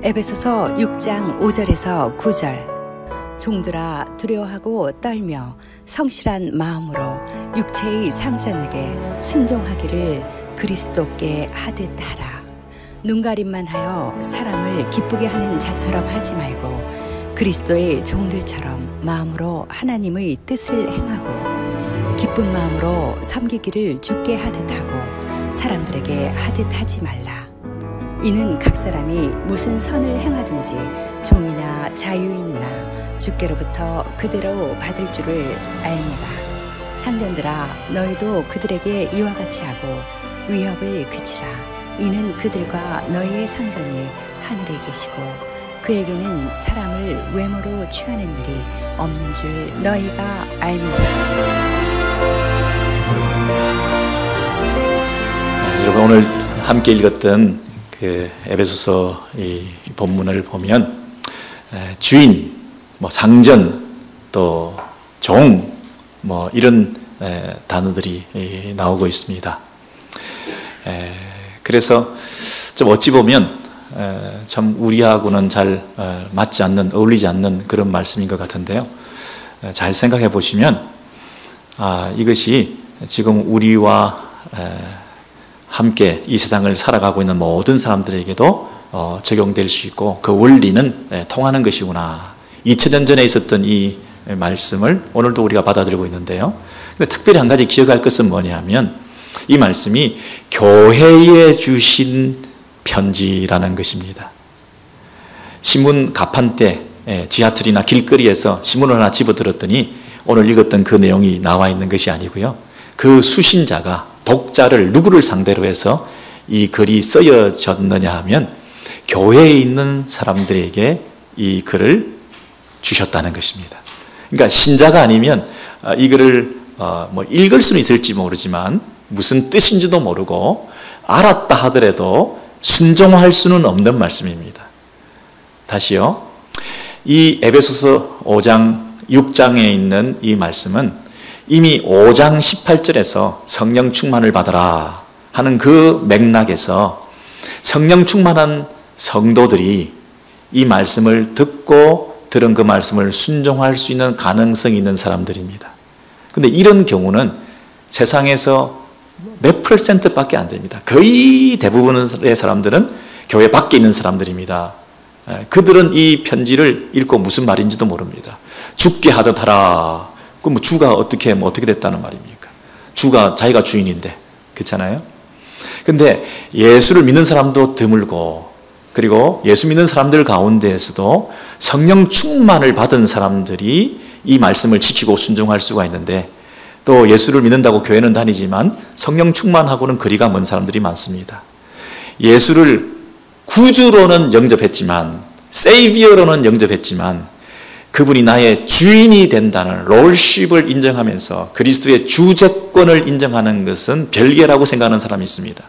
에베소서 6장 5절에서 9절. 종들아 두려워하고 떨며 성실한 마음으로 육체의 상전에게 순종하기를 그리스도께 하듯 하라. 눈가림만 하여 사람을 기쁘게 하는 자처럼 하지 말고 그리스도의 종들처럼 마음으로 하나님의 뜻을 행하고 기쁜 마음으로 섬기기를 주께 하듯 하고 사람들에게 하듯 하지 말라. 이는 각 사람이 무슨 선을 행하든지 종이나 자유인이나 주께로부터 그대로 받을 줄을 알미라. 상전들아 너희도 그들에게 이와 같이 하고 위협을 그치라. 이는 그들과 너희의 상전이 하늘에 계시고 그에게는 사람을 외모로 취하는 일이 없는 줄 너희가 알미라. 여러분, 오늘 함께 읽었던 그 에베소서 이 본문을 보면 주인, 상전, 또 종, 이런 단어들이 나오고 있습니다. 그래서 좀 어찌 보면 참 우리하고는 잘 맞지 않는, 어울리지 않는 그런 말씀인 것 같은데요. 잘 생각해 보시면 이것이 지금 우리와 함께 이 세상을 살아가고 있는 모든 사람들에게도 적용될 수 있고 그 원리는 통하는 것이구나. 2000년 전에 있었던 이 말씀을 오늘도 우리가 받아들이고 있는데요. 근데 특별히 한 가지 기억할 것은 뭐냐면 이 말씀이 교회에 주신 편지라는 것입니다. 신문 가판대, 지하철이나 길거리에서 신문을 하나 집어들었더니 오늘 읽었던 그 내용이 나와 있는 것이 아니고요. 그 수신자가 독자를 누구를 상대로 해서 이 글이 쓰여졌느냐 하면 교회에 있는 사람들에게 이 글을 주셨다는 것입니다. 그러니까 신자가 아니면 이 글을 읽을 수는 있을지 모르지만 무슨 뜻인지도 모르고 알았다 하더라도 순종할 수는 없는 말씀입니다. 다시요. 이 에베소서 5장 6장에 있는 이 말씀은 이미 5장 18절에서 성령 충만을 받아라 하는 그 맥락에서 성령 충만한 성도들이 이 말씀을 듣고 들은 그 말씀을 순종할 수 있는 가능성이 있는 사람들입니다. 그런데 이런 경우는 세상에서 몇 %밖에 안 됩니다. 거의 대부분의 사람들은 교회 밖에 있는 사람들입니다. 그들은 이 편지를 읽고 무슨 말인지도 모릅니다. 죽게 하듯 하라. 그럼 주가 어떻게 됐다는 말입니까? 주가 자기가 주인인데, 그렇잖아요? 근데 예수를 믿는 사람도 드물고, 그리고 예수 믿는 사람들 가운데에서도 성령 충만을 받은 사람들이 이 말씀을 지키고 순종할 수가 있는데, 또 예수를 믿는다고 교회는 다니지만 성령 충만하고는 거리가 먼 사람들이 많습니다. 예수를 구주로는 영접했지만, 세이비어로는 영접했지만 그분이 나의 주인이 된다는 롤십을 인정하면서 그리스도의 주재권을 인정하는 것은 별개라고 생각하는 사람이 있습니다.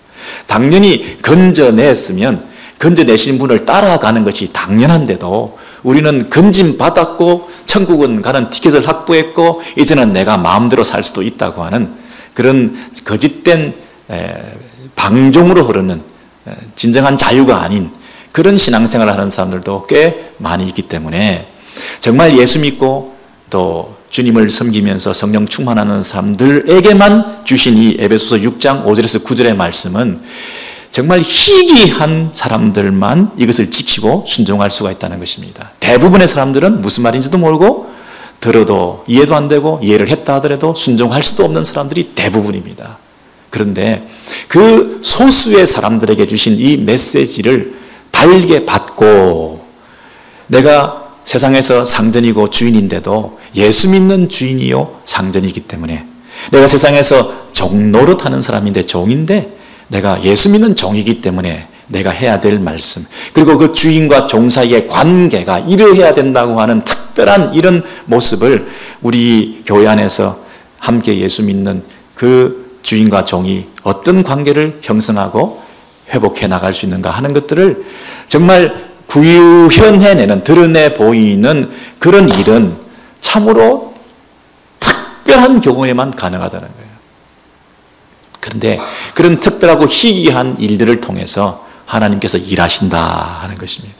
당연히 건져냈으면 건져내신 분을 따라가는 것이 당연한데도 우리는 건짐받았고 천국은 가는 티켓을 확보했고 이제는 내가 마음대로 살 수도 있다고 하는 그런 거짓된 방종으로 흐르는 진정한 자유가 아닌 그런 신앙생활을 하는 사람들도 꽤 많이 있기 때문에 정말 예수 믿고 또 주님을 섬기면서 성령 충만하는 사람들에게만 주신 이 에베소서 6장 5절에서 9절의 말씀은 정말 희귀한 사람들만 이것을 지키고 순종할 수가 있다는 것입니다. 대부분의 사람들은 무슨 말인지도 모르고 들어도 이해도 안 되고 이해를 했다 하더라도 순종할 수도 없는 사람들이 대부분입니다. 그런데 그 소수의 사람들에게 주신 이 메시지를 달게 받고 내가 세상에서 상전이고 주인인데도 예수 믿는 주인이요 상전이기 때문에 내가 세상에서 종노릇 하는 사람인데 종인데 내가 예수 믿는 종이기 때문에 내가 해야 될 말씀 그리고 그 주인과 종 사이의 관계가 이러해야 된다고 하는 특별한 이런 모습을 우리 교회 안에서 함께 예수 믿는 그 주인과 종이 어떤 관계를 형성하고 회복해 나갈 수 있는가 하는 것들을 정말 구현해내는, 드러내 보이는 그런 일은 참으로 특별한 경우에만 가능하다는 거예요. 그런데 그런 특별하고 희귀한 일들을 통해서 하나님께서 일하신다 하는 것입니다.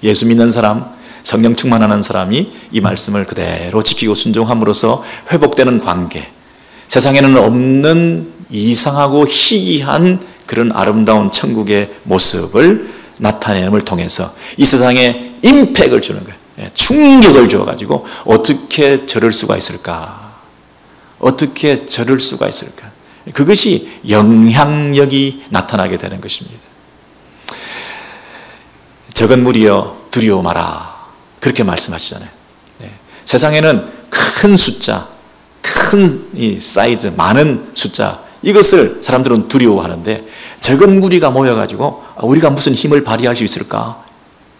예수 믿는 사람, 성령 충만하는 사람이 이 말씀을 그대로 지키고 순종함으로써 회복되는 관계, 세상에는 없는 이상하고 희귀한 그런 아름다운 천국의 모습을 나타내음을 통해서 이 세상에 임팩을 주는 거예요. 충격을 주어가지고 어떻게 저럴 수가 있을까? 어떻게 저럴 수가 있을까? 그것이 영향력이 나타나게 되는 것입니다. 적은 무리여 두려워 마라. 그렇게 말씀하시잖아요. 세상에는 큰 숫자, 큰 이 사이즈, 많은 숫자, 이것을 사람들은 두려워하는데 적은 무리가 모여가지고 우리가 무슨 힘을 발휘할 수 있을까?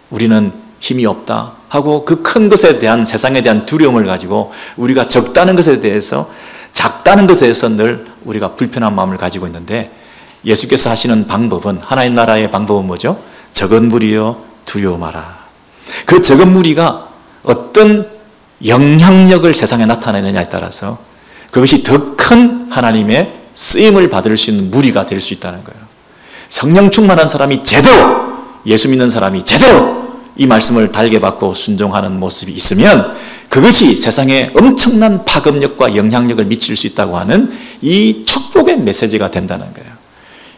우리는 힘이 없다 하고 그 큰 것에 대한 세상에 대한 두려움을 가지고 우리가 적다는 것에 대해서 작다는 것에 대해서 늘 우리가 불편한 마음을 가지고 있는데 예수께서 하시는 방법은 하나님 나라의 방법은 뭐죠? 적은 무리여 두려워 마라. 그 적은 무리가 어떤 영향력을 세상에 나타내느냐에 따라서 그것이 더 큰 하나님의 쓰임을 받을 수 있는 무리가 될 수 있다는 거예요. 성령 충만한 사람이 제대로, 예수 믿는 사람이 제대로 이 말씀을 달게 받고 순종하는 모습이 있으면 그것이 세상에 엄청난 파급력과 영향력을 미칠 수 있다고 하는 이 축복의 메시지가 된다는 거예요.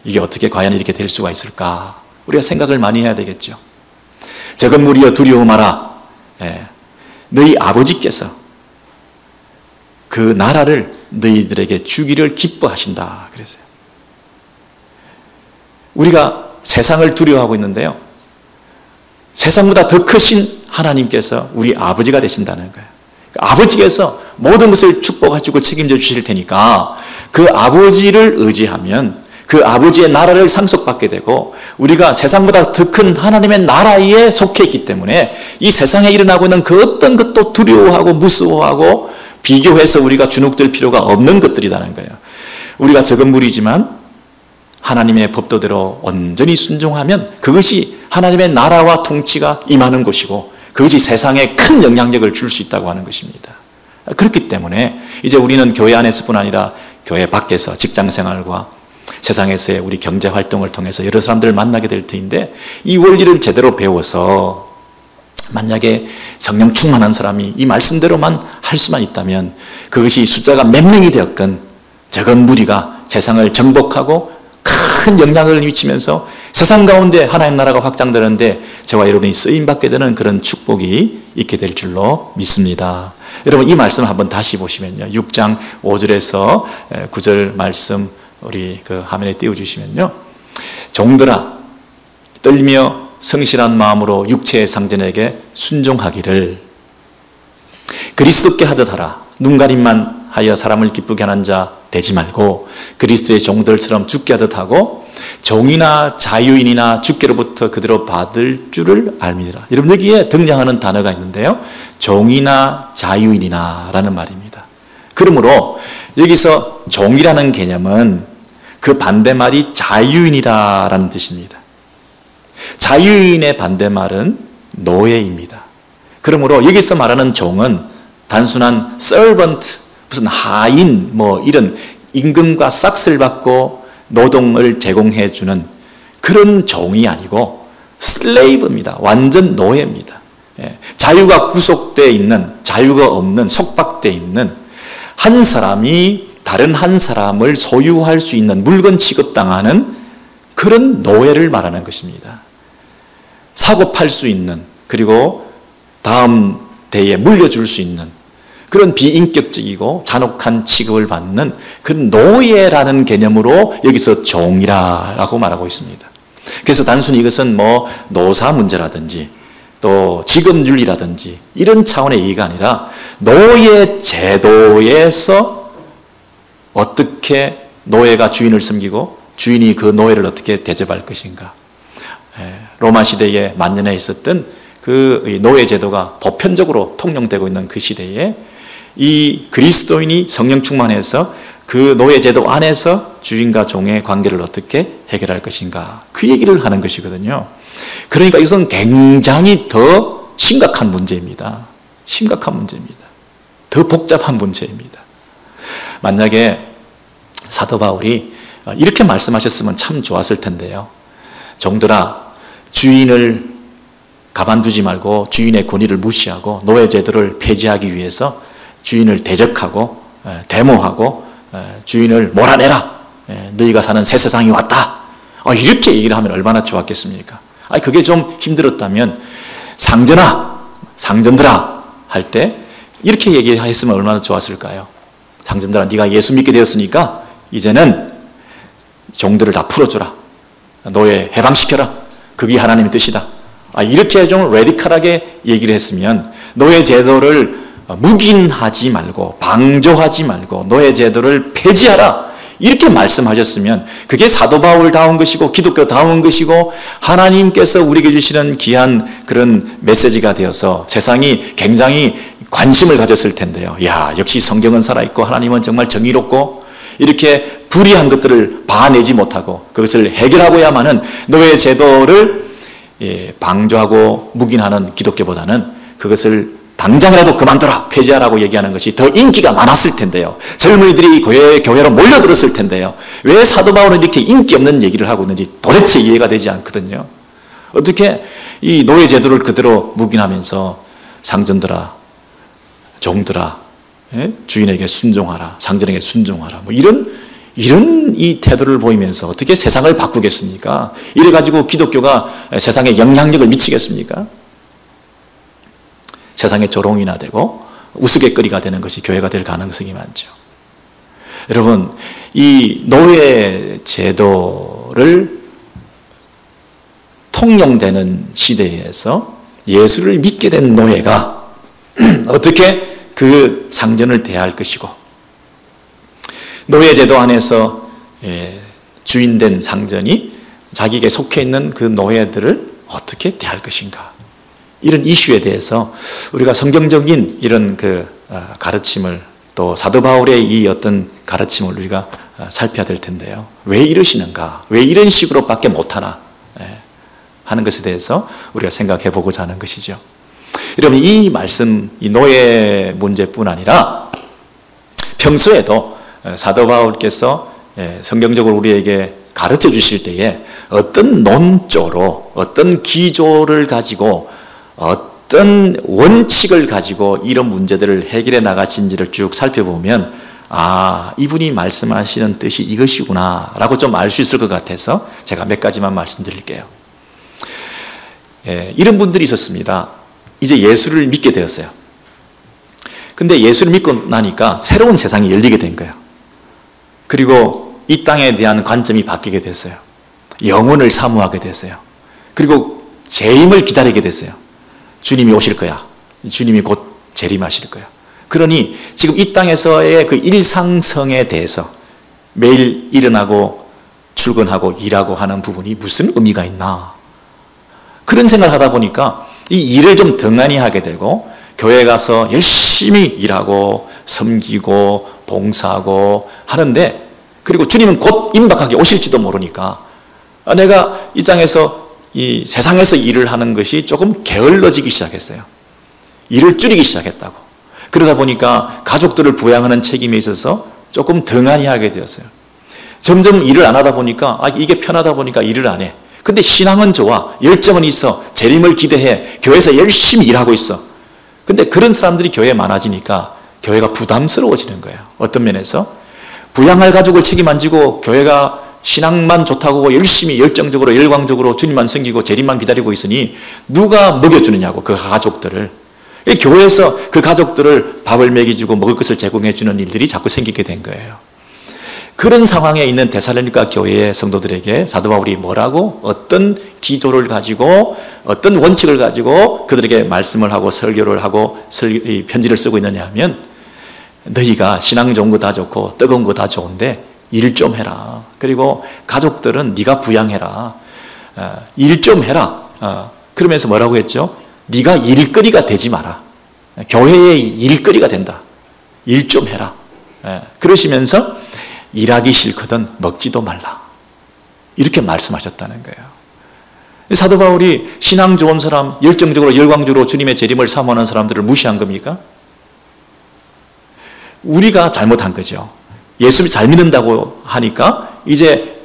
이게 어떻게 과연 이렇게 될 수가 있을까? 우리가 생각을 많이 해야 되겠죠. 적은 무리여 두려워 마라. 너희 아버지께서 그 나라를 너희들에게 주기를 기뻐하신다 그랬어요. 우리가 세상을 두려워하고 있는데요, 세상보다 더 크신 하나님께서 우리 아버지가 되신다는 거예요. 아버지께서 모든 것을 축복하시고 책임져 주실 테니까 그 아버지를 의지하면 그 아버지의 나라를 상속받게 되고 우리가 세상보다 더 큰 하나님의 나라에 속해 있기 때문에 이 세상에 일어나고 있는 그 어떤 것도 두려워하고 무서워하고 비교해서 우리가 주눅들 필요가 없는 것들이라는 거예요. 우리가 적은 무리지만 하나님의 법도대로 온전히 순종하면 그것이 하나님의 나라와 통치가 임하는 것이고 그것이 세상에 큰 영향력을 줄 수 있다고 하는 것입니다. 그렇기 때문에 이제 우리는 교회 안에서뿐 아니라 교회 밖에서 직장생활과 세상에서의 우리 경제활동을 통해서 여러 사람들을 만나게 될 터인데 이 원리를 제대로 배워서 만약에 성령 충만한 사람이 이 말씀대로만 할 수만 있다면 그것이 숫자가 몇 명이 되었건 적은 무리가 세상을 정복하고 큰 영향을 미치면서 세상 가운데 하나님 나라가 확장되는데 저와 여러분이 쓰임받게 되는 그런 축복이 있게 될 줄로 믿습니다. 여러분 이 말씀 한번 다시 보시면요, 6장 5절에서 9절 말씀 우리 그 화면에 띄워주시면요, 종들아 떨며 성실한 마음으로 육체의 상전에게 순종하기를 그리스도께 하듯 하라. 눈가림만 하여 사람을 기쁘게 하는 자 되지 말고 그리스도의 종들처럼 죽게 하듯 하고 종이나 자유인이나 주께로부터 그대로 받을 줄을 알미니라. 여러분 여기에 등장하는 단어가 있는데요, 종이나 자유인이나 라는 말입니다. 그러므로 여기서 종이라는 개념은 그 반대말이 자유인이라는 뜻입니다. 자유인의 반대말은 노예입니다. 그러므로 여기서 말하는 종은 단순한 servant, 무슨 하인 뭐 이런 임금과 싹스를 받고 노동을 제공해 주는 그런 종이 아니고 slave입니다. 완전 노예입니다. 자유가 구속되어 있는, 자유가 없는, 속박되어 있는 한 사람이 다른 한 사람을 소유할 수 있는, 물건 취급당하는 그런 노예를 말하는 것입니다. 사고 팔 수 있는, 그리고 다음 대에 물려줄 수 있는 그런 비인격적이고 잔혹한 취급을 받는 그런 노예라는 개념으로 여기서 종이라고 말하고 있습니다. 그래서 단순히 이것은 뭐 노사 문제라든지 또 직업윤리라든지 이런 차원의 얘기가 아니라 노예 제도에서 어떻게 노예가 주인을 섬기고 주인이 그 노예를 어떻게 대접할 것인가. 로마 시대에 만년에 있었던 그 노예 제도가 보편적으로 통용되고 있는 그 시대에 이 그리스도인이 성령 충만해서 그 노예 제도 안에서 주인과 종의 관계를 어떻게 해결할 것인가, 그 얘기를 하는 것이거든요. 그러니까 이것은 굉장히 더 심각한 문제입니다. 심각한 문제입니다. 더 복잡한 문제입니다. 만약에 사도 바울이 이렇게 말씀하셨으면 참 좋았을 텐데요. 종들아, 주인을 가만두지 말고 주인의 권위를 무시하고 노예 제도를 폐지하기 위해서 주인을 대적하고 데모하고 주인을 몰아내라. 너희가 사는 새 세상이 왔다. 이렇게 얘기를 하면 얼마나 좋았겠습니까? 그게 좀 힘들었다면 상전아, 상전들아 할 때 이렇게 얘기했으면 얼마나 좋았을까요? 상전들아, 네가 예수 믿게 되었으니까 이제는 종들을 다 풀어줘라. 노예 해방시켜라. 그게 하나님의 뜻이다. 이렇게 좀 레디컬하게 얘기를 했으면 노예 제도를 묵인하지 말고 방조하지 말고 노예 제도를 폐지하라. 이렇게 말씀하셨으면 그게 사도 바울다운 것이고 기독교다운 것이고 하나님께서 우리에게 주시는 귀한 그런 메시지가 되어서 세상이 굉장히 관심을 가졌을 텐데요. 역시 성경은 살아있고 하나님은 정말 정의롭고 이렇게 불의한 것들을 봐내지 못하고 그것을 해결하고야만은 노예 제도를 방조하고 묵인하는 기독교보다는 그것을 당장이라도 그만둬라, 폐지하라고 얘기하는 것이 더 인기가 많았을 텐데요. 젊은이들이 교회로 몰려들었을 텐데요. 왜 사도 바울은 이렇게 인기 없는 얘기를 하고 있는지 도대체 이해가 되지 않거든요. 어떻게 이 노예 제도를 그대로 묵인하면서 상전들아, 종들아, 주인에게 순종하라, 상전에게 순종하라, 이런 이 태도를 보이면서 어떻게 세상을 바꾸겠습니까? 이래가지고 기독교가 세상에 영향력을 미치겠습니까? 세상의 조롱이나 되고 우스갯거리가 되는 것이 교회가 될 가능성이 많죠. 여러분, 이 노예 제도를 통용되는 시대에서 예수를 믿게 된 노예가 어떻게 그 상전을 대할 것이고 노예 제도 안에서 주인된 상전이 자기에게 속해 있는 그 노예들을 어떻게 대할 것인가, 이런 이슈에 대해서 우리가 성경적인 이런 가르침을 또 사도 바울의 이 어떤 가르침을 우리가 살펴야 될 텐데요. 왜 이러시는가? 왜 이런 식으로 밖에 못하나? 하는 것에 대해서 우리가 생각해 보고자 하는 것이죠. 여러분, 이 말씀, 이 노예 문제뿐 아니라 평소에도 사도 바울께서 성경적으로 우리에게 가르쳐 주실 때에 어떤 논조로, 어떤 기조를 가지고, 어떤 원칙을 가지고 이런 문제들을 해결해 나가신지를 쭉 살펴보면 이분이 말씀하시는 뜻이 이것이구나 라고 좀 알 수 있을 것 같아서 제가 몇 가지만 말씀드릴게요. 이런 분들이 있었습니다. 이제 예수를 믿게 되었어요. 근데 예수를 믿고 나니까 새로운 세상이 열리게 된 거예요. 그리고 이 땅에 대한 관점이 바뀌게 됐어요. 영혼을 사모하게 됐어요. 그리고 재림을 기다리게 됐어요. 주님이 오실 거야. 주님이 곧 재림하실 거야. 그러니 지금 이 땅에서의 그 일상성에 대해서 매일 일어나고 출근하고 일하고 하는 부분이 무슨 의미가 있나, 그런 생각을 하다 보니까 이 일을 좀 등한히 하게 되고 교회 가서 열심히 일하고 섬기고 봉사하고 하는데, 그리고 주님은 곧 임박하게 오실지도 모르니까 내가 이 땅에서 이 세상에서 일을 하는 것이 조금 게을러지기 시작했어요. 일을 줄이기 시작했다고. 그러다 보니까 가족들을 부양하는 책임에 있어서 조금 등한히 하게 되었어요. 점점 일을 안 하다 보니까 이게 편하다 보니까 일을 안 해. 근데 신앙은 좋아, 열정은 있어, 재림을 기대해, 교회에서 열심히 일하고 있어. 근데 그런 사람들이 교회에 많아지니까 교회가 부담스러워지는 거예요. 어떤 면에서 부양할 가족을 책임 안 지고 교회가 신앙만 좋다고 열심히 열정적으로 열광적으로 주님만 섬기고 재림만 기다리고 있으니 누가 먹여주느냐고, 그 가족들을. 교회에서 그 가족들을 밥을 먹여주고 먹을 것을 제공해 주는 일들이 자꾸 생기게 된 거예요. 그런 상황에 있는 데살로니가 교회의 성도들에게 사도 바울이 뭐라고, 어떤 기조를 가지고 어떤 원칙을 가지고 그들에게 말씀을 하고 설교를 하고 편지를 쓰고 있느냐 하면, 너희가 신앙 좋은 거 다 좋고 뜨거운 거 다 좋은데 일 좀 해라. 그리고 가족들은 네가 부양해라. 일 좀 해라. 그러면서 뭐라고 했죠? 네가 일거리가 되지 마라. 교회의 일거리가 된다. 일 좀 해라. 그러시면서 일하기 싫거든 먹지도 말라. 이렇게 말씀하셨다는 거예요. 사도 바울이 신앙 좋은 사람, 열정적으로 열광적으로 주님의 재림을 사모하는 사람들을 무시한 겁니까? 우리가 잘못한 거죠. 예수를 잘 믿는다고 하니까 이제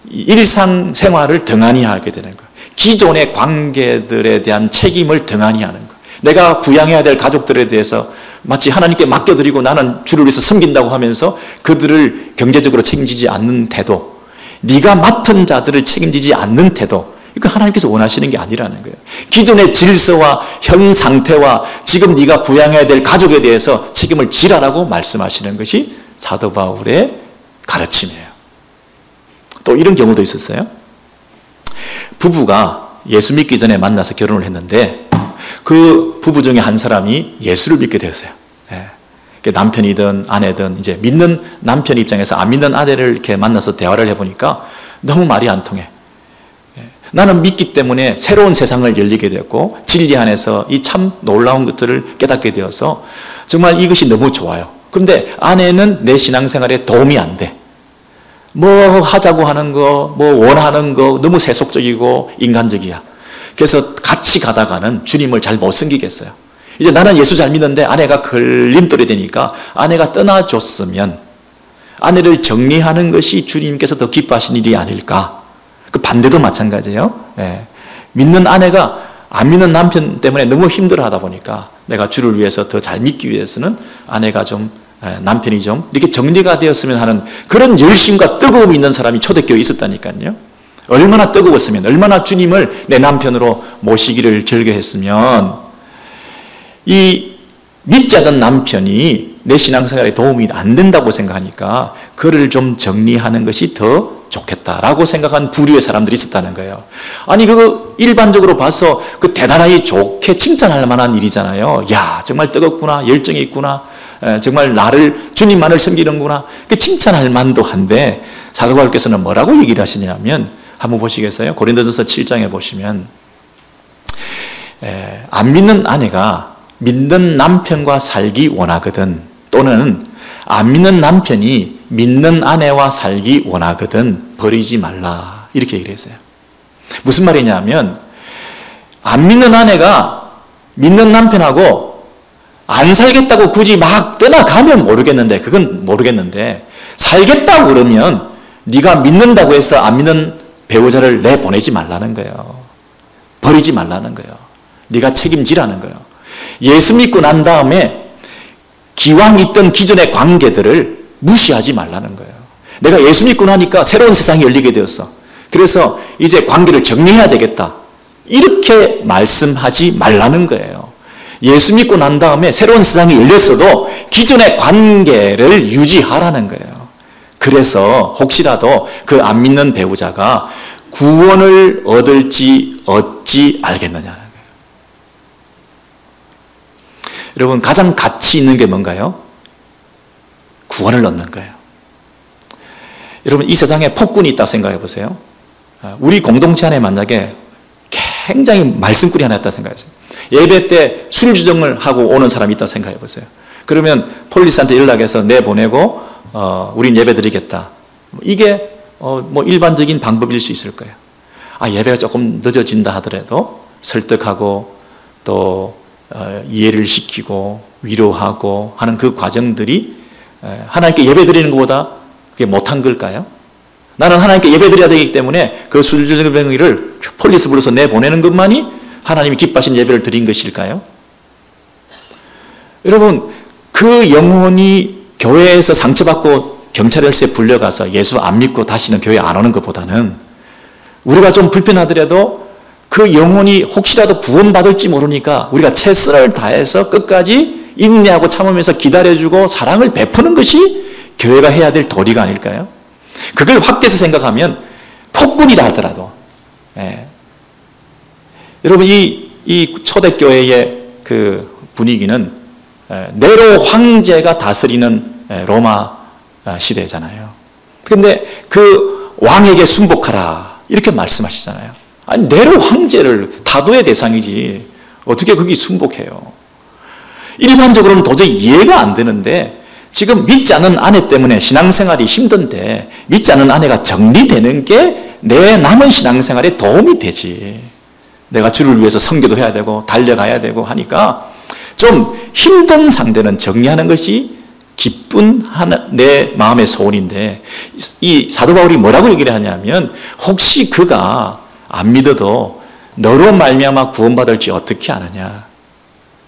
일상생활을 등한히 하게 되는 거예요. 기존의 관계들에 대한 책임을 등한히 하는 것. 내가 부양해야 될 가족들에 대해서 마치 하나님께 맡겨드리고 나는 주를 위해서 섬긴다고 하면서 그들을 경제적으로 책임지지 않는 태도, 네가 맡은 자들을 책임지지 않는 태도, 이거 하나님께서 원하시는 게 아니라는 거예요. 기존의 질서와 현 상태와 지금 네가 부양해야 될 가족에 대해서 책임을 지라라고 말씀하시는 것이 사도 바울의 가르침이에요. 또 이런 경우도 있었어요. 부부가 예수 믿기 전에 만나서 결혼을 했는데 그 부부 중에 한 사람이 예수를 믿게 되었어요. 남편이든 아내든 이제 믿는 남편 입장에서 안 믿는 아내를 이렇게 만나서 대화를 해보니까 너무 말이 안 통해. 나는 믿기 때문에 새로운 세상을 열리게 되었고 진리 안에서 이 참 놀라운 것들을 깨닫게 되어서 정말 이것이 너무 좋아요. 그런데 아내는 내 신앙생활에 도움이 안 돼. 뭐 하자고 하는 거, 뭐 원하는 거 너무 세속적이고 인간적이야. 그래서 같이 가다가는 주님을 잘 못 섬기겠어요. 이제 나는 예수 잘 믿는데 아내가 걸림돌이 되니까 아내가 떠나줬으면 아내를 정리하는 것이 주님께서 더 기뻐하신 일이 아닐까. 그 반대도 마찬가지예요. 믿는 아내가 안 믿는 남편 때문에 너무 힘들어하다 보니까 내가 주를 위해서 더 잘 믿기 위해서는 아내가 좀 남편이 좀 이렇게 정리가 되었으면 하는 그런 열심과 뜨거움이 있는 사람이 초대교회에 있었다니까요. 얼마나 뜨거웠으면, 얼마나 주님을 내 남편으로 모시기를 즐겨했으면 이 믿지 않는 남편이 내 신앙생활에 도움이 안 된다고 생각하니까 그를 좀 정리하는 것이 더 좋겠다라고 생각한 부류의 사람들이 있었다는 거예요. 아니 그거 일반적으로 봐서 그 대단하게 좋게 칭찬할 만한 일이잖아요. 야 정말 뜨겁구나, 열정이 있구나, 정말 나를 주님만을 섬기는구나, 그 칭찬할 만도 한데 사도 바울께서는 뭐라고 얘기를 하시냐면 한번 보시겠어요? 고린도전서 7장에 보시면 안 믿는 아내가 믿는 남편과 살기 원하거든, 또는 안 믿는 남편이 믿는 아내와 살기 원하거든 버리지 말라, 이렇게 얘기를 했어요. 무슨 말이냐면 안 믿는 아내가 믿는 남편하고 안 살겠다고 굳이 막 떠나가면 모르겠는데, 그건 모르겠는데 살겠다고 그러면 네가 믿는다고 해서 안 믿는 배우자를 내보내지 말라는 거예요. 버리지 말라는 거예요. 네가 책임지라는 거예요. 예수 믿고 난 다음에 기왕 있던 기존의 관계들을 무시하지 말라는 거예요. 내가 예수 믿고 나니까 새로운 세상이 열리게 되었어. 그래서 이제 관계를 정리해야 되겠다, 이렇게 말씀하지 말라는 거예요. 예수 믿고 난 다음에 새로운 세상이 열렸어도 기존의 관계를 유지하라는 거예요. 그래서 혹시라도 그 안 믿는 배우자가 구원을 얻을지 어찌 알겠느냐는 거예요. 여러분, 가장 가치 있는 게 뭔가요? 구원을 얻는 거예요. 여러분, 이 세상에 폭군이 있다고 생각해 보세요. 우리 공동체 안에 만약에 굉장히 말씀꾼이 하나 있다고 생각하세요. 예배 때 술주정을 하고 오는 사람이 있다고 생각해 보세요. 그러면 폴리스한테 연락해서 내보내고 우린 예배 드리겠다. 이게 뭐 일반적인 방법일 수 있을 거예요. 예배가 조금 늦어진다 하더라도 설득하고 또 이해를 시키고 위로하고 하는 그 과정들이 하나님께 예배 드리는 것보다 그게 못한 걸까요? 나는 하나님께 예배 드려야 되기 때문에 그 술주정뱅이를 폴리스 불러서 내보내는 것만이 하나님이 기뻐하신 예배를 드린 것일까요? 여러분, 그 영혼이 교회에서 상처받고 경찰서에 불려가서 예수 안 믿고 다시는 교회 안 오는 것보다는 우리가 좀 불편하더라도 그 영혼이 혹시라도 구원받을지 모르니까 우리가 최선을 다해서 끝까지 인내하고 참으면서 기다려주고 사랑을 베푸는 것이 교회가 해야 될 도리가 아닐까요? 그걸 확대해서 생각하면 폭군이라 하더라도, 여러분, 이 초대교회의 그 분위기는 네로 황제가 다스리는 로마 시대잖아요. 그런데 그 왕에게 순복하라, 이렇게 말씀하시잖아요. 아니, 네로 황제를 다도의 대상이지 어떻게 거기 순복해요? 일반적으로는 도저히 이해가 안 되는데 지금 믿지 않는 아내 때문에 신앙생활이 힘든데 믿지 않는 아내가 정리되는 게 내 남은 신앙생활에 도움이 되지. 내가 주를 위해서 선교도 해야 되고 달려가야 되고 하니까 좀 힘든 상대는 정리하는 것이 기쁜 내 마음의 소원인데, 이 사도 바울이 뭐라고 얘기를 하냐면 혹시 그가 안 믿어도 너로 말미암아 구원받을지 어떻게 아느냐.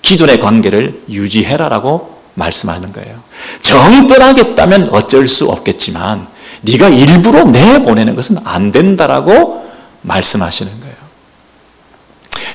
기존의 관계를 유지해라라고 말씀하는 거예요. 정 떠나겠다면 어쩔 수 없겠지만 네가 일부러 내보내는 것은 안 된다라고 말씀하시는 거예요.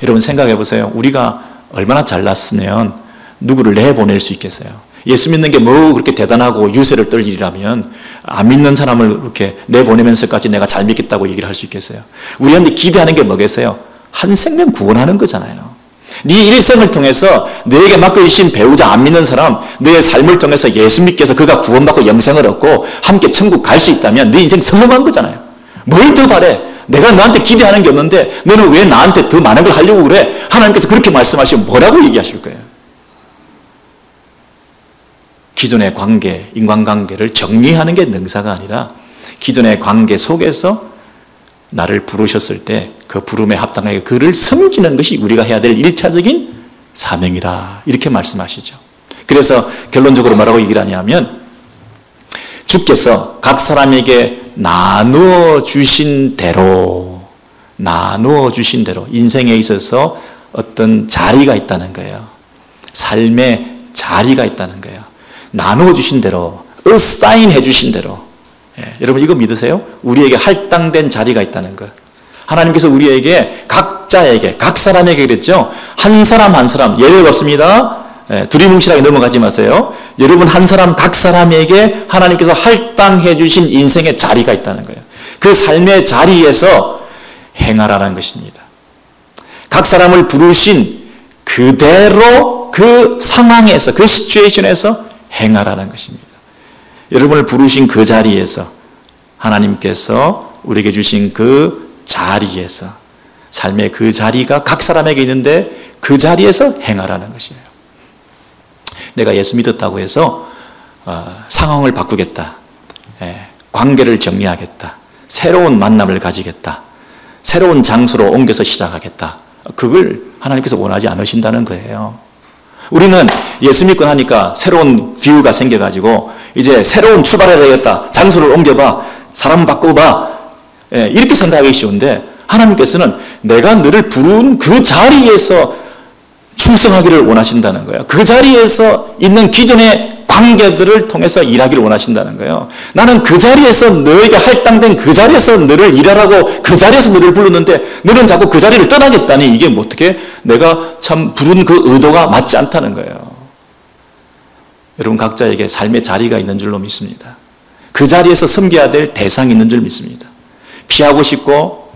여러분 생각해 보세요. 우리가 얼마나 잘났으면 누구를 내보낼 수 있겠어요? 예수 믿는 게 뭐 그렇게 대단하고 유세를 떨 일이라면 안 믿는 사람을 이렇게 내보내면서까지 내가 잘 믿겠다고 얘기를 할 수 있겠어요? 우리한테 기대하는 게 뭐겠어요? 한 생명 구원하는 거잖아요. 네 일생을 통해서 너에게 맡겨주신 배우자 안 믿는 사람, 너의 삶을 통해서 예수 믿게 해서 그가 구원받고 영생을 얻고 함께 천국 갈 수 있다면 네 인생 성공한 거잖아요. 뭘 더 바래? 내가 너한테 기대하는 게 없는데 너는 왜 나한테 더 많은 걸 하려고 그래? 하나님께서 그렇게 말씀하시면 뭐라고 얘기하실 거예요? 기존의 관계, 인간관계를 정리하는 게 능사가 아니라 기존의 관계 속에서 나를 부르셨을 때 그 부름에 합당하게 그를 섬기는 것이 우리가 해야 될 1차적인 사명이다. 이렇게 말씀하시죠. 그래서 결론적으로 뭐라고 얘기를 하냐면 주께서 각 사람에게 나누어 주신 대로 인생에 있어서 어떤 자리가 있다는 거예요. 삶의 자리가 있다는 거예요. 나누어 주신 대로, assign 해 주신 대로. 여러분 이거 믿으세요? 우리에게 할당된 자리가 있다는 것. 하나님께서 우리에게 각자에게, 각 사람에게 그랬죠. 한 사람 한 사람, 예외가 없습니다. 두리뭉실하게 넘어가지 마세요. 여러분 한 사람 각 사람에게 하나님께서 할당해 주신 인생의 자리가 있다는 거예요. 그 삶의 자리에서 행하라는 것입니다. 각 사람을 부르신 그대로 그 상황에서, 그 시츄에이션에서 행하라는 것입니다. 여러분을 부르신 그 자리에서 하나님께서 우리에게 주신 그 자리에서, 삶의 그 자리가 각 사람에게 있는데 그 자리에서 행하라는 것이에요. 내가 예수 믿었다고 해서 상황을 바꾸겠다, 관계를 정리하겠다, 새로운 만남을 가지겠다, 새로운 장소로 옮겨서 시작하겠다, 그걸 하나님께서 원하지 않으신다는 거예요. 우리는 예수 믿고 나니까 새로운 뷰가 생겨가지고 이제 새로운 출발을 해야겠다, 장소를 옮겨봐, 사람 바꿔봐, 이렇게 생각하기 쉬운데 하나님께서는 내가 너를 부른 그 자리에서 충성하기를 원하신다는 거예요. 그 자리에서 있는 기존의 관계들을 통해서 일하기를 원하신다는 거예요. 나는 그 자리에서 너에게 할당된 그 자리에서 너를 일하라고 그 자리에서 너를 불렀는데 너는 자꾸 그 자리를 떠나겠다니 이게 뭐 어떻게 내가 참 부른 그 의도가 맞지 않다는 거예요. 여러분 각자에게 삶의 자리가 있는 줄로 믿습니다. 그 자리에서 섬겨야 될 대상이 있는 줄 믿습니다. 피하고 싶고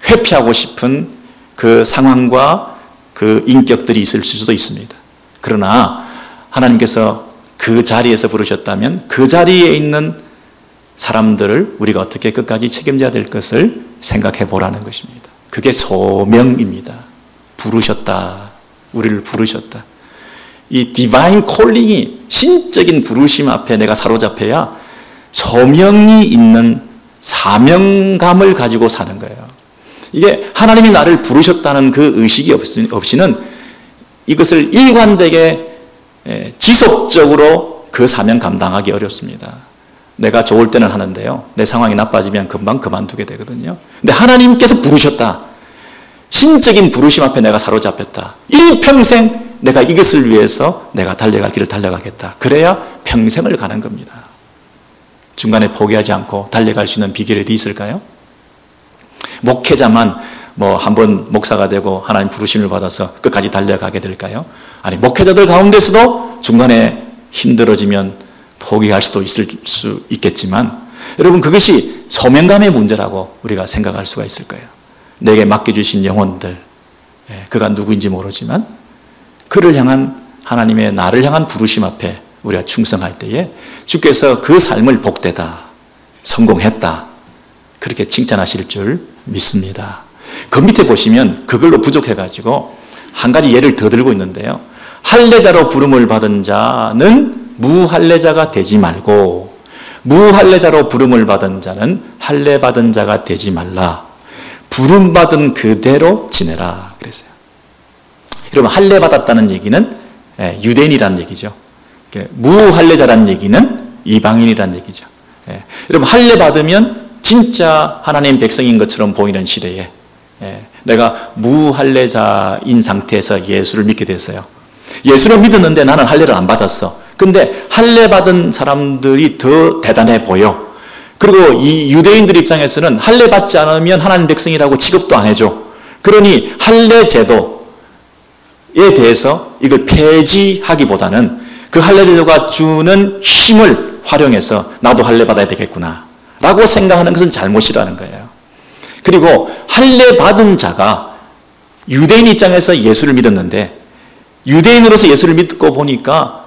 회피하고 싶은 그 상황과 그 인격들이 있을 수도 있습니다. 그러나 하나님께서 그 자리에서 부르셨다면 그 자리에 있는 사람들을 우리가 어떻게 끝까지 책임져야 될 것을 생각해 보라는 것입니다. 그게 소명입니다. 부르셨다. 우리를 부르셨다. 이 디바인 콜링이 신적인 부르심 앞에 내가 사로잡혀야 소명이 있는 사명감을 가지고 사는 거예요. 이게 하나님이 나를 부르셨다는 그 의식이 없이는 이것을 일관되게 지속적으로 그 사명 감당하기 어렵습니다. 내가 좋을 때는 하는데요, 내 상황이 나빠지면 금방 그만두게 되거든요. 근데 하나님께서 부르셨다. 신적인 부르심 앞에 내가 사로잡혔다. 일평생 내가 이것을 위해서 내가 달려갈 길을 달려가겠다. 그래야 평생을 가는 겁니다. 중간에 포기하지 않고 달려갈 수 있는 비결이 어디 있을까요? 목회자만 뭐 한번 목사가 되고 하나님 부르심을 받아서 끝까지 달려가게 될까요? 아니, 목회자들 가운데서도 중간에 힘들어지면 포기할 수도 있을 수 있겠지만 여러분 그것이 소명감의 문제라고 우리가 생각할 수가 있을 거예요. 내게 맡겨주신 영혼들, 그가 누구인지 모르지만 그를 향한 하나님의 나를 향한 부르심 앞에 우리가 충성할 때에 주께서 그 삶을 복되다, 성공했다, 그렇게 칭찬하실 줄 믿습니다. 그 밑에 보시면 그걸로 부족해가지고 한 가지 예를 더 들고 있는데요. 할례자로 부름을 받은 자는 무할례자가 되지 말고 무할례자로 부름을 받은 자는 할례 받은 자가 되지 말라. 부름 받은 그대로 지내라 그랬어요. 여러분 할례 받았다는 얘기는 유대인이라는 얘기죠. 무할례자라는 얘기는 이방인이라는 얘기죠. 여러분 할례 받으면 진짜 하나님 백성인 것처럼 보이는 시대에 내가 무할례자인 상태에서 예수를 믿게 됐어요. 예수를 믿었는데 나는 할례를 안 받았어. 근데 할례 받은 사람들이 더 대단해 보여. 그리고 이 유대인들 입장에서는 할례 받지 않으면 하나님 백성이라고 취급도 안 해줘. 그러니 할례 제도에 대해서 이걸 폐지하기보다는 그 할례 제도가 주는 힘을 활용해서 나도 할례 받아야 되겠구나 라고 생각하는 것은 잘못이라는 거예요. 그리고 할례 받은 자가 유대인 입장에서 예수를 믿었는데 유대인으로서 예수를 믿고 보니까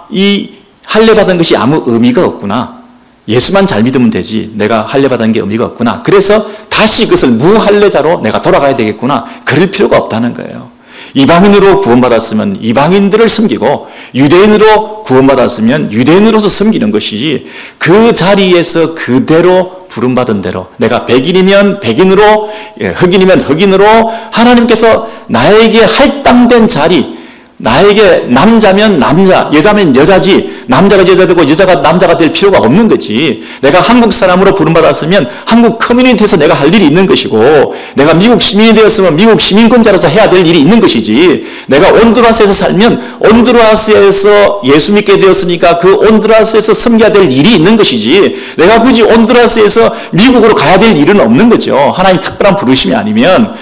이 할례 받은 것이 아무 의미가 없구나. 예수만 잘 믿으면 되지 내가 할례 받은 게 의미가 없구나. 그래서 다시 그것을 무할례자로 내가 돌아가야 되겠구나. 그럴 필요가 없다는 거예요. 이방인으로 구원받았으면 이방인들을 섬기고 유대인으로 구원받았으면 유대인으로서 섬기는 것이지 그 자리에서 그대로 부름받은 대로 내가 백인이면 백인으로 흑인이면 흑인으로 하나님께서 나에게 할당된 자리 나에게 남자면 남자, 여자면 여자지 남자가 여자 되고 여자가 남자가 될 필요가 없는 거지. 내가 한국 사람으로 부름받았으면 한국 커뮤니티에서 내가 할 일이 있는 것이고 내가 미국 시민이 되었으면 미국 시민권자로서 해야 될 일이 있는 것이지 내가 온두라스에서 살면 온두라스에서 예수 믿게 되었으니까 그 온두라스에서 섬겨야 될 일이 있는 것이지 내가 굳이 온두라스에서 미국으로 가야 될 일은 없는 거죠. 하나님 특별한 부르심이 아니면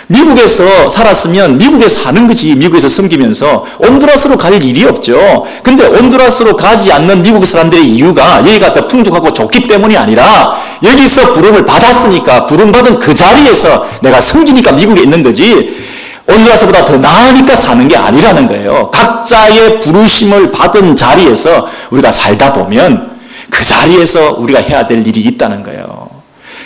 미국에서 살았으면 미국에 사는 거지. 미국에서 섬기면서 온두라스로 갈 일이 없죠. 근데 온두라스로 가지 않는 미국 사람들의 이유가 여기가 더 풍족하고 좋기 때문이 아니라 여기서 부름을 받았으니까 부름받은 그 자리에서 내가 섬기니까 미국에 있는 거지 온두라스보다 더 나으니까 사는 게 아니라는 거예요. 각자의 부르심을 받은 자리에서 우리가 살다 보면 그 자리에서 우리가 해야 될 일이 있다는 거예요.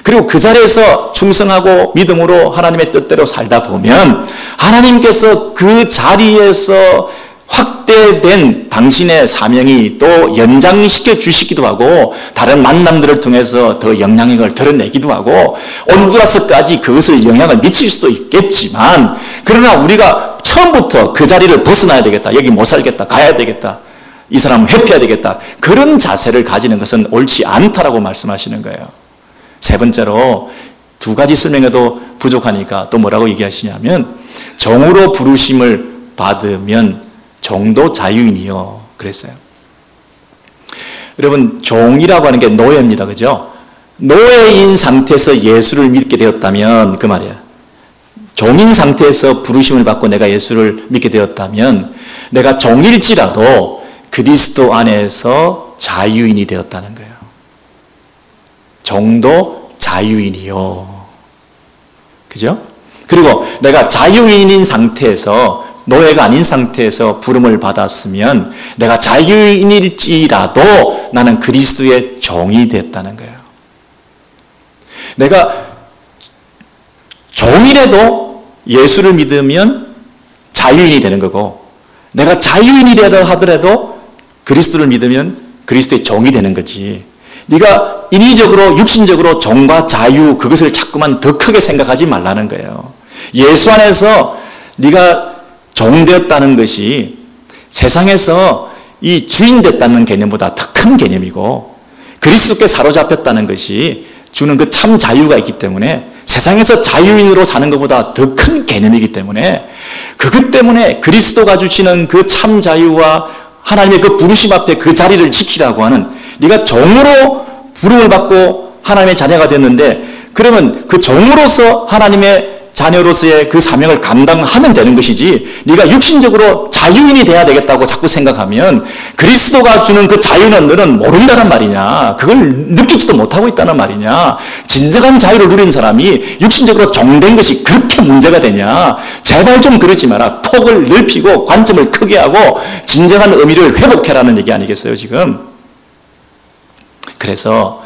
그리고 그 자리에서 충성하고 믿음으로 하나님의 뜻대로 살다 보면 하나님께서 그 자리에서 확대된 당신의 사명이 또 연장시켜 주시기도 하고 다른 만남들을 통해서 더 영향력을 드러내기도 하고 온두라스까지 그것을 영향을 미칠 수도 있겠지만 그러나 우리가 처음부터 그 자리를 벗어나야 되겠다. 여기 못 살겠다. 가야 되겠다. 이 사람은 회피해야 되겠다. 그런 자세를 가지는 것은 옳지 않다라고 말씀하시는 거예요. 세 번째로 두 가지 설명해도 부족하니까 또 뭐라고 얘기하시냐면 정으로 부르심을 받으면 종도 자유인이요 그랬어요. 여러분 종이라고 하는 게 노예입니다. 그죠? 노예인 상태에서 예수를 믿게 되었다면 그 말이에요. 종인 상태에서 부르심을 받고 내가 예수를 믿게 되었다면 내가 종일지라도 그리스도 안에서 자유인이 되었다는 거예요. 종도 자유인이요. 그죠? 그리고 내가 자유인인 상태에서 노예가 아닌 상태에서 부름을 받았으면 내가 자유인일지라도 나는 그리스도의 종이 됐다는 거예요. 내가 종이라도 예수를 믿으면 자유인이 되는 거고 내가 자유인이라 하더라도 그리스도를 믿으면 그리스도의 종이 되는 거지. 네가 인위적으로 육신적으로 종과 자유 그것을 자꾸만 더 크게 생각하지 말라는 거예요. 예수 안에서 네가 종되었다는 것이 세상에서 이 주인 됐다는 개념보다 더 큰 개념이고 그리스도께 사로잡혔다는 것이 주는 그 참 자유가 있기 때문에 세상에서 자유인으로 사는 것보다 더 큰 개념이기 때문에 그것 때문에 그리스도가 주시는 그 참 자유와 하나님의 그 부르심 앞에 그 자리를 지키라고 하는 네가 종으로 부름을 받고 하나님의 자녀가 됐는데 그러면 그 종으로서 하나님의 자녀로서의 그 사명을 감당하면 되는 것이지 네가 육신적으로 자유인이 돼야 되겠다고 자꾸 생각하면 그리스도가 주는 그 자유는 너는 모른다는 말이냐 그걸 느끼지도 못하고 있다는 말이냐 진정한 자유를 누린 사람이 육신적으로 종된 것이 그렇게 문제가 되냐 제발 좀 그러지 마라. 폭을 넓히고 관점을 크게 하고 진정한 의미를 회복해라는 얘기 아니겠어요 지금. 그래서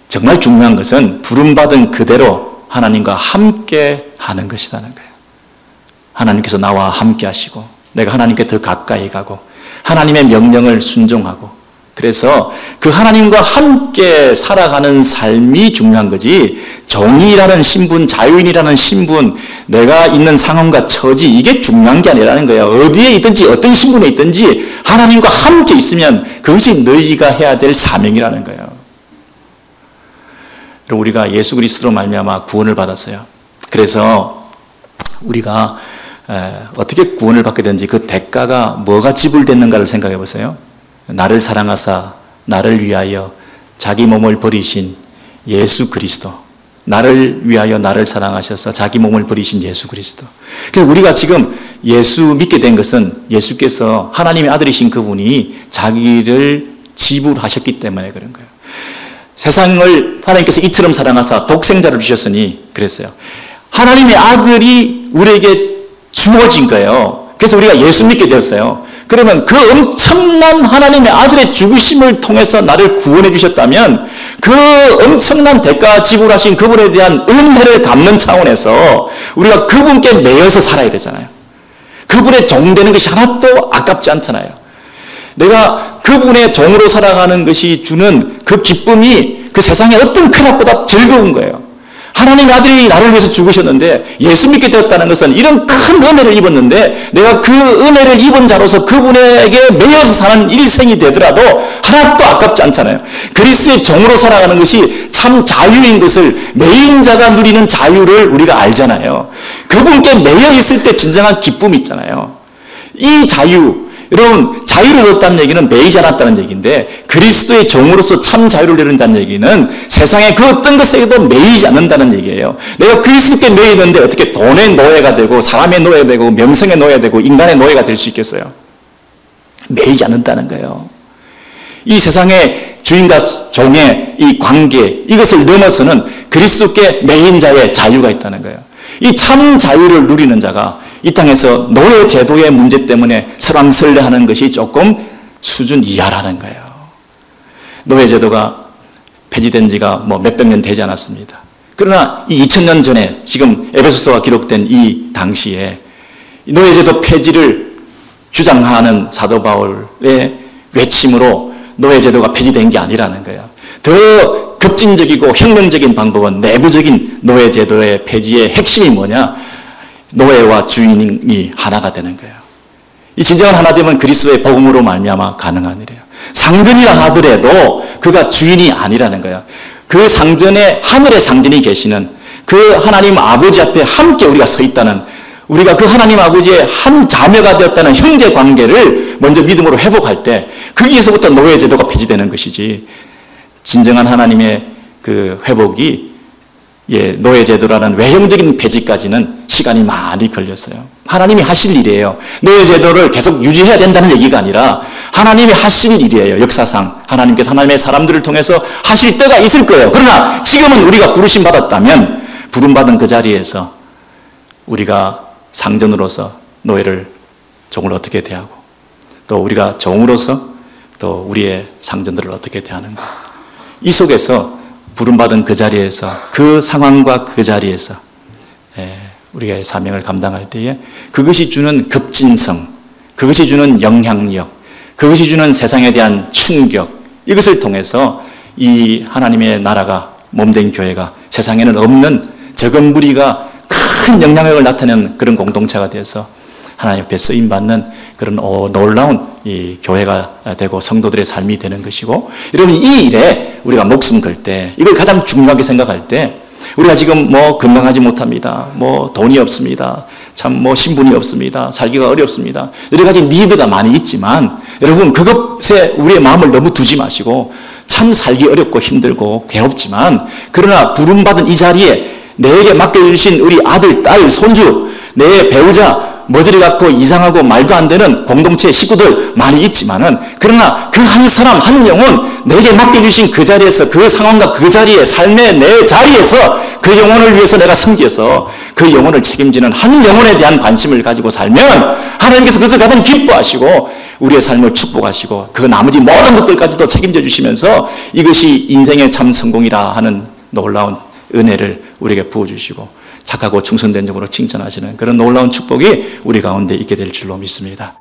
정말 중요한 것은 부름받은 그대로 하나님과 함께 하는 것이라는 거예요. 하나님께서 나와 함께 하시고 내가 하나님께 더 가까이 가고 하나님의 명령을 순종하고 그래서 그 하나님과 함께 살아가는 삶이 중요한 거지 종이라는 신분, 자유인이라는 신분, 내가 있는 상황과 처지 이게 중요한 게 아니라는 거예요. 어디에 있든지 어떤 신분에 있든지 하나님과 함께 있으면 그것이 너희가 해야 될 사명이라는 거예요. 우리가 예수 그리스도로 말미암아 구원을 받았어요. 그래서 우리가 어떻게 구원을 받게 되는지 그 대가가 뭐가 지불됐는가를 생각해 보세요. 나를 사랑하사 나를 위하여 자기 몸을 버리신 예수 그리스도, 나를 위하여 나를 사랑하셔서 자기 몸을 버리신 예수 그리스도. 그래서 우리가 지금 예수 믿게 된 것은 예수께서 하나님의 아들이신 그분이 자기를 지불하셨기 때문에 그런 거예요. 세상을 하나님께서 이처럼 사랑하사 독생자를 주셨으니 그랬어요. 하나님의 아들이 우리에게 주어진 거예요. 그래서 우리가 예수 믿게 되었어요. 그러면 그 엄청난 하나님의 아들의 죽으심을 통해서 나를 구원해 주셨다면 그 엄청난 대가 지불하신 그분에 대한 은혜를 갚는 차원에서 우리가 그분께 매여서 살아야 되잖아요. 그분의 종 되는 것이 하나도 아깝지 않잖아요. 내가 그분의 종으로 살아가는 것이 주는 그 기쁨이 그 세상의 어떤 쾌락보다 즐거운 거예요. 하나님의 아들이 나를 위해서 죽으셨는데 예수 믿게 되었다는 것은 이런 큰 은혜를 입었는데 내가 그 은혜를 입은 자로서 그분에게 매여서 사는 일생이 되더라도 하나도 아깝지 않잖아요. 그리스도의 종으로 살아가는 것이 참 자유인 것을 매인 자가 누리는 자유를 우리가 알잖아요. 그분께 매여 있을 때 진정한 기쁨이 있잖아요. 이 자유, 여러분 자유를 얻었다는 얘기는 매이지 않았다는 얘기인데 그리스도의 종으로서 참 자유를 누린다는 얘기는 세상의 그 어떤 것에게도 매이지 않는다는 얘기예요. 내가 그리스도께 매여 있는데 어떻게 돈의 노예가 되고 사람의 노예가 되고 명성의 노예가 되고 인간의 노예가 될 수 있겠어요? 매이지 않는다는 거예요. 이 세상의 주인과 종의 이 관계, 이것을 넘어서는 그리스도께 매인 자의 자유가 있다는 거예요. 이 참 자유를 누리는 자가 이 땅에서 노예 제도의 문제 때문에 설왕설래하는 것이 조금 수준 이하라는 거예요. 노예 제도가 폐지된 지가 몇백 년 되지 않았습니다. 그러나 이 2000년 전에 지금 에베소서가 기록된 이 당시에 노예 제도 폐지를 주장하는 사도 바울의 외침으로 노예 제도가 폐지된 게 아니라는 거예요. 더 급진적이고 혁명적인 방법은 내부적인 노예 제도의 폐지의 핵심이 뭐냐? 노예와 주인이 하나가 되는 거예요. 이 진정한 하나 되면 그리스도의 복음으로 말미암아 가능한 일이에요. 상전이라 하더라도 그가 주인이 아니라는 거예요. 그 상전에 하늘의 상전이 계시는 그 하나님 아버지 앞에 함께 우리가 서 있다는, 우리가 그 하나님 아버지의 한 자녀가 되었다는 형제 관계를 먼저 믿음으로 회복할 때 거기에서부터 노예 제도가 폐지되는 것이지, 진정한 하나님의 그 회복이 노예 제도라는 외형적인 폐지까지는 시간이 많이 걸렸어요. 하나님이 하실 일이에요. 노예 제도를 계속 유지해야 된다는 얘기가 아니라 하나님이 하실 일이에요. 역사상 하나님께서 하나님의 사람들을 통해서 하실 때가 있을 거예요. 그러나 지금은 우리가 부르심 받았다면 부름받은 그 자리에서 우리가 상전으로서 노예를, 종을 어떻게 대하고 또 우리가 종으로서 또 우리의 상전들을 어떻게 대하는가, 이 속에서 부름받은 그 자리에서, 그 상황과 그 자리에서 우리가 사명을 감당할 때에 그것이 주는 급진성, 그것이 주는 영향력, 그것이 주는 세상에 대한 충격, 이것을 통해서 이 하나님의 나라가, 몸된 교회가 세상에는 없는 적은 무리가 큰 영향력을 나타내는 그런 공동체가 되어서 하나님 앞에 쓰임받는 그런 놀라운 이 교회가 되고 성도들의 삶이 되는 것이고, 여러분 이 일에 우리가 목숨 걸 때, 이걸 가장 중요하게 생각할 때, 우리가 지금 건강하지 못합니다, 돈이 없습니다, 참 신분이 없습니다, 살기가 어렵습니다, 여러 가지 니드가 많이 있지만 여러분 그것에 우리의 마음을 너무 두지 마시고, 참 살기 어렵고 힘들고 괴롭지만 그러나 부름받은 이 자리에 내게 맡겨주신 우리 아들, 딸, 손주, 내 배우자, 머저리 같고 이상하고 말도 안 되는 공동체 식구들 많이 있지만은, 그러나 그 한 사람 한 영혼, 내게 맡겨주신 그 자리에서, 그 상황과 그 자리에, 삶의 내 자리에서 그 영혼을 위해서 내가 섬겨서 그 영혼을 책임지는 한 영혼에 대한 관심을 가지고 살면 하나님께서 그것을 가장 기뻐하시고 우리의 삶을 축복하시고 그 나머지 모든 것들까지도 책임져 주시면서 이것이 인생의 참 성공이라 하는 놀라운 은혜를 우리에게 부어주시고 착하고 충성된 점으로 칭찬하시는 그런 놀라운 축복이 우리 가운데 있게 될 줄로 믿습니다.